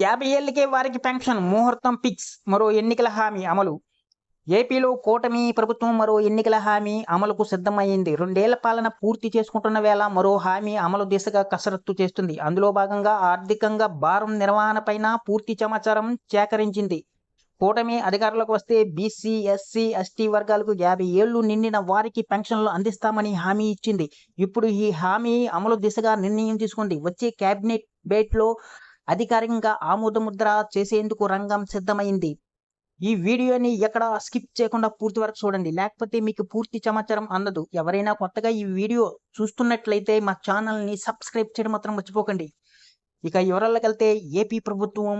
50 ఏళ్లకే వారికి పెన్షన్ ముహూర్తం ఫిక్స్. మరో ఎన్నికల హామీ అమలు. ఏపీలో కూటమి ప్రభుత్వం మరో ఎన్నికల హామీ అమలుకు సిద్ధమైంది. 2 ఏళ్ల పాలన పూర్తి చేసుకుంటున్న వేళ మరో హామీ అమలు దిశగా కసరత్తు చేస్తుంది. అందులో భాగంగా ఆర్థికంగా భారం నిర్వహణపైన పూర్తి సమాచారం సేకరించింది. కూటమి అధికారంలోకి వస్తే బీసీ, ఎస్సీ, ఎస్టీ వర్గాలకు 50 ఏళ్లు నిండిన వారికి పెన్షన్లు అందిస్తామని హామీ ఇచ్చింది. ఇప్పుడు ఈ హామీ అమలు దిశగా నిర్ణయం తీసుకుంది. వచ్చే కేబినెట్ భేటీలో అధికారికంగా ఆమోదముద్ర చేసేందుకు రంగం సిద్ధమైంది. ఈ వీడియోని ఎక్కడ స్కిప్ చేయకుండా పూర్తి వరకు చూడండి. లేకపోతే మీకు పూర్తి సమాచారం అందదు. ఎవరైనా కొత్తగా ఈ వీడియో చూస్తున్నట్లయితే మా ఛానల్‌ని సబ్స్క్రైబ్ చేయడం మాత్రం మర్చిపోకండి. ఇక వివరాల్లోకెళ్తే ఏపీ ప్రభుత్వం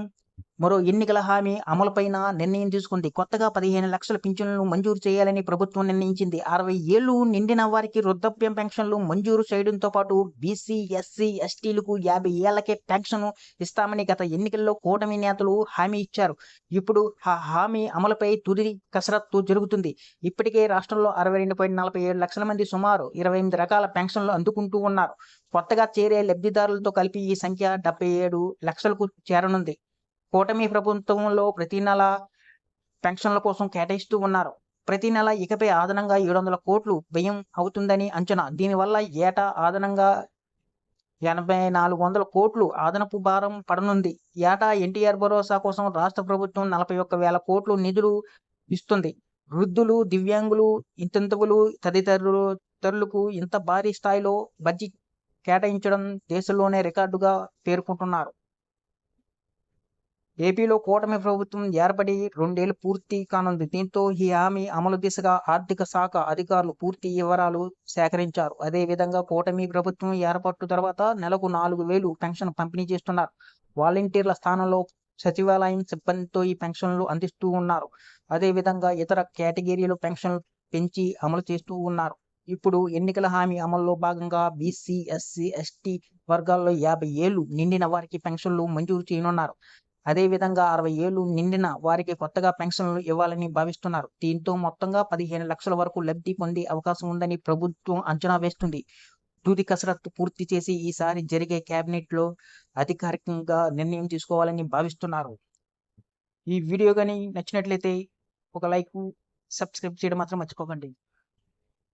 మరో ఎన్నికల హామీ అమలుపైన నిర్ణయం తీసుకుంది. కొత్తగా 15 లక్షల పింఛన్లను మంజూరు చేయాలని ప్రభుత్వం నిర్ణయించింది. 60 ఏళ్లు నిండిన వారికి వృద్ధాప్యం పెన్షన్లు మంజూరు చేయడంతో పాటు బీసీ, ఎస్సీ, ఎస్టీలకు 50 ఏళ్లకే పెన్షన్ ఇస్తామని గత ఎన్నికల్లో కూటమి నేతలు హామీ ఇచ్చారు. ఇప్పుడు ఆ హామీ అమలుపై తుది కసరత్తు జరుగుతుంది. ఇప్పటికే రాష్ట్రంలో 62.47 లక్షల మంది సుమారు 28 రకాల పెన్షన్లు అందుకుంటూ ఉన్నారు. కొత్తగా చేరే లబ్ధిదారులతో కలిపి ఈ సంఖ్య 77 లక్షలకు చేరనుంది. కూటమి ప్రభుత్వంలో ప్రతి నెల పెన్షన్ల కోసం కేటాయిస్తూ ఉన్నారు. ప్రతి నెల ఇకపై అదనంగా 700 కోట్లు వ్యయం అవుతుందని అంచనా. దీనివల్ల ఏటా అదనంగా 8400 కోట్లు అదనపు భారం పడనుంది. ఏటా ఎన్టీఆర్ భరోసా కోసం రాష్ట్ర ప్రభుత్వం 41,000 కోట్లు నిధులు ఇస్తుంది. వృద్ధులు, దివ్యాంగులు, వితంతువులు తదితరులకు ఇంత భారీ స్థాయిలో బడ్జెట్ కేటాయించడం దేశంలోనే రికార్డుగా పేర్కొంటున్నారు. ఏపీలో కూటమి ప్రభుత్వం ఏర్పడి 2 ఏళ్లు పూర్తి కానుంది. దీంతో ఈ హామీ అమలు దిశగా ఆర్థిక శాఖ అధికారులు పూర్తి వివరాలు సేకరించారు. అదేవిధంగా కూటమి ప్రభుత్వం ఏర్పాటు తర్వాత నెలకు 4,000 పెన్షన్ పంపిణీ చేస్తున్నారు. వాలంటీర్ల స్థానంలో సచివాలయం సిబ్బందితో ఈ పెన్షన్లు అందిస్తూ ఉన్నారు. అదేవిధంగా ఇతర కేటగిరీలు పెన్షన్లు పెంచి అమలు చేస్తూ ఉన్నారు. ఇప్పుడు ఎన్నికల హామీ అమల్లో భాగంగా బీసీ, ఎస్సీ, ఎస్టీ వర్గాల్లో 50 ఏళ్లు నిండిన వారికి పెన్షన్లు మంజూరు చేయనున్నారు. అదేవిధంగా 60 ఏళ్లు నిండిన వారికి కొత్తగా పెన్షన్లు ఇవ్వాలని భావిస్తున్నారు. దీంతో మొత్తంగా 15 లక్షల వరకు లబ్ధి పొందే అవకాశం ఉందని ప్రభుత్వం అంచనా వేస్తుంది. తుది కసరత్తు పూర్తి చేసి ఈసారి జరిగే కేబినెట్‌లో అధికారికంగా నిర్ణయం తీసుకోవాలని భావిస్తున్నారు. ఈ వీడియో గాని నచ్చినట్లయితే ఒక లైకు, సబ్స్క్రైబ్ చేయడం మాత్రం మర్చిపోకండి.